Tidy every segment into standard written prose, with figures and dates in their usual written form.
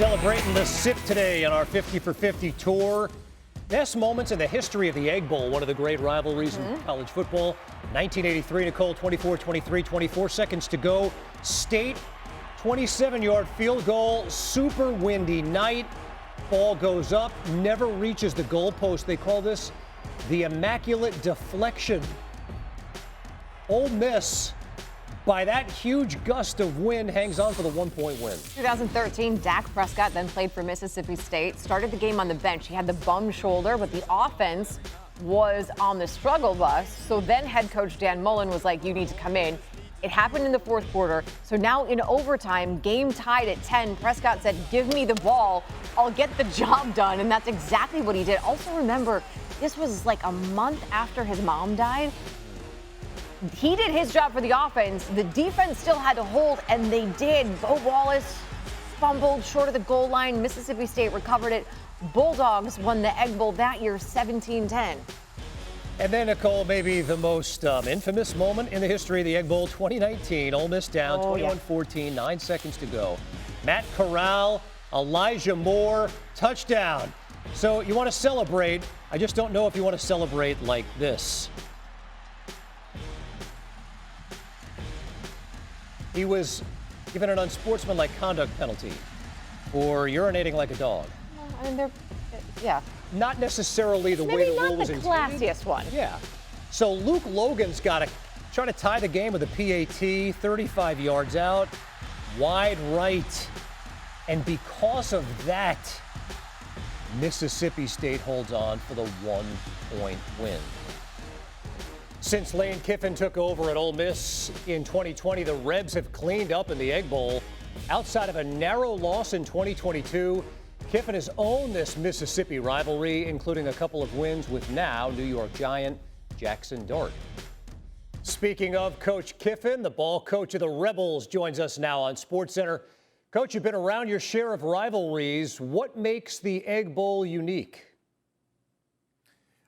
Celebrating the SIP today on our 50 for 50 tour. Best moments in the history of the Egg Bowl, one of the great rivalries in college football. 1983, Nicole, 24-23, 24 seconds to go. State, 27-yard field goal, super windy night. Ball goes up, never reaches the goalpost. They call this the immaculate deflection. Ole Miss, by that huge gust of wind, hangs on for the 1-point win. 2013, Dak Prescott then played for Mississippi State, started the game on the bench. He had the bum shoulder, but the offense was on the struggle bus. So then head coach Dan Mullen was like, you need to come in. It happened in the fourth quarter. So now in overtime, game tied at 10, Prescott said, give me the ball. I'll get the job done. And that's exactly what he did. Also remember, this was like a month after his mom died. He did his job for the offense. The defense still had to hold, and they did. Bo Wallace fumbled short of the goal line. Mississippi State recovered it. Bulldogs won the Egg Bowl that year, 17-10. And then, Nicole, maybe the most infamous moment in the history of the Egg Bowl, 2019. Ole Miss down 21-14, 9 seconds to go. Matt Corral, Elijah Moore, touchdown. So you want to celebrate. I just don't know if you want to celebrate like this. He was given an unsportsmanlike conduct penalty for urinating like a dog. I mean, yeah. Not necessarily the way the rule was intended. Maybe not the classiest one. Yeah. So Luke Logan's got to try to tie the game with a PAT, 35 yards out, wide right. And because of that, Mississippi State holds on for the 1-point win. Since Lane Kiffin took over at Ole Miss in 2020, the Rebs have cleaned up in the Egg Bowl. Outside of a narrow loss in 2022, Kiffin has owned this Mississippi rivalry, including a couple of wins with now New York Giant Jackson Dart. Speaking of Coach Kiffin, the ball coach of the Rebels joins us now on SportsCenter. Coach, you've been around your share of rivalries. What makes the Egg Bowl unique?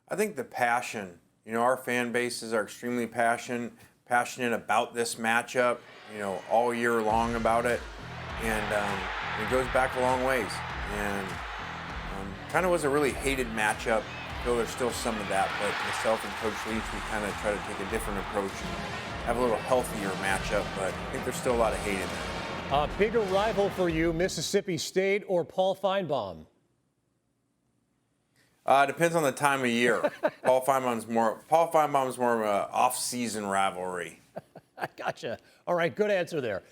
I think the passion. You know, our fan bases are extremely passionate about this matchup, you know, all year long about it. And it goes back a long ways. And kind of was a really hated matchup. I feel there's still some of that, but myself and Coach Leach, we kind of try to take a different approach and have a little healthier matchup, but I think there's still a lot of hate in there. A bigger rival for you, Mississippi State or Paul Finebaum? Depends on the time of year. Paul Finebaum's more of an off-season rivalry. I gotcha. All right, good answer there.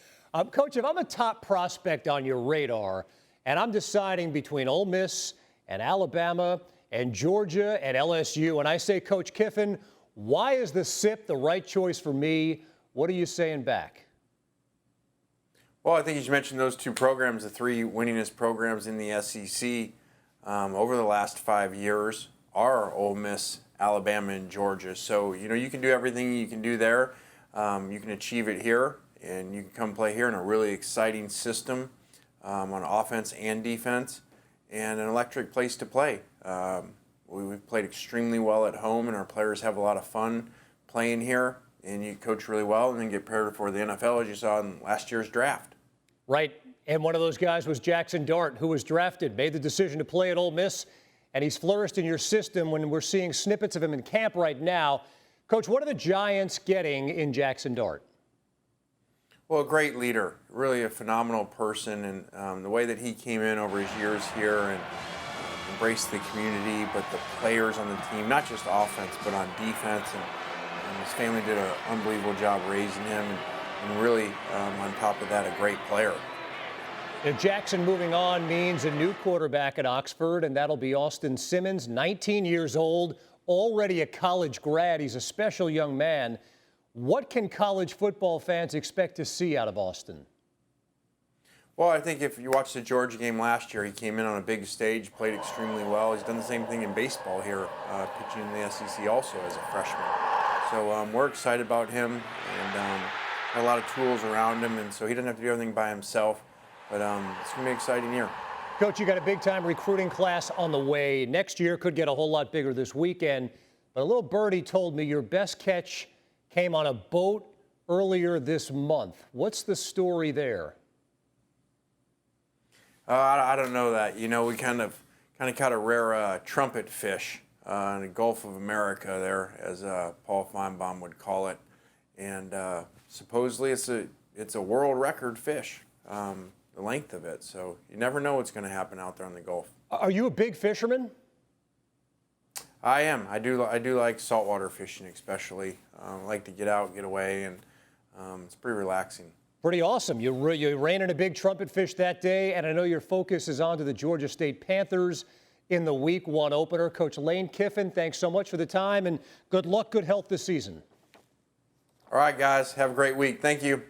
Coach, if I'm a top prospect on your radar and I'm deciding between Ole Miss and Alabama and Georgia and LSU, and I say, Coach Kiffin, why is the SIP the right choice for me? What are you saying back? Well, I think you should mention those two programs, the three winningest programs in the SEC. Over the last 5 years are Ole Miss, Alabama, and Georgia. So, you know, you can do everything you can do there. You can achieve it here, and you can come play here in a really exciting system on offense and defense, and an electric place to play. We've played extremely well at home, and our players have a lot of fun playing here, and you coach really well and then get prepared for the NFL, as you saw in last year's draft. Right. And one of those guys was Jackson Dart, who was drafted, made the decision to play at Ole Miss, and he's flourished in your system when we're seeing snippets of him in camp right now. Coach, what are the Giants getting in Jackson Dart? Well, a great leader, really a phenomenal person, and the way that he came in over his years here and embraced the community, but the players on the team, not just offense, but on defense, and his family did an unbelievable job raising him, and really, on top of that, a great player. If Jackson moving on means a new quarterback at Oxford, and that'll be Austin Simmons, 19 years old, already a college grad. He's a special young man. What can college football fans expect to see out of Austin? Well, I think if you watched the Georgia game last year, he came in on a big stage, played extremely well. He's done the same thing in baseball here, pitching in the SEC also as a freshman. So we're excited about him, and a lot of tools around him, and so he doesn't have to do everything by himself. But it's going to be an exciting year. Coach, you got a big-time recruiting class on the way. Next year could get a whole lot bigger this weekend. But a little birdie told me your best catch came on a boat earlier this month. What's the story there? I don't know that. You know, we kind of caught a rare trumpet fish in the Gulf of America there, as Paul Finebaum would call it, and supposedly it's a world record fish, the length of it. So you never know what's going to happen out there in the Gulf. Are you a big fisherman? I am. I do like saltwater fishing, especially. I like to get out, get away, and it's pretty relaxing. Pretty awesome. You ran in a big trumpet fish that day, and I know your focus is on to the Georgia State Panthers in the Week 1 opener. Coach Lane Kiffin, thanks so much for the time, and good luck, good health this season. All right, guys. Have a great week. Thank you.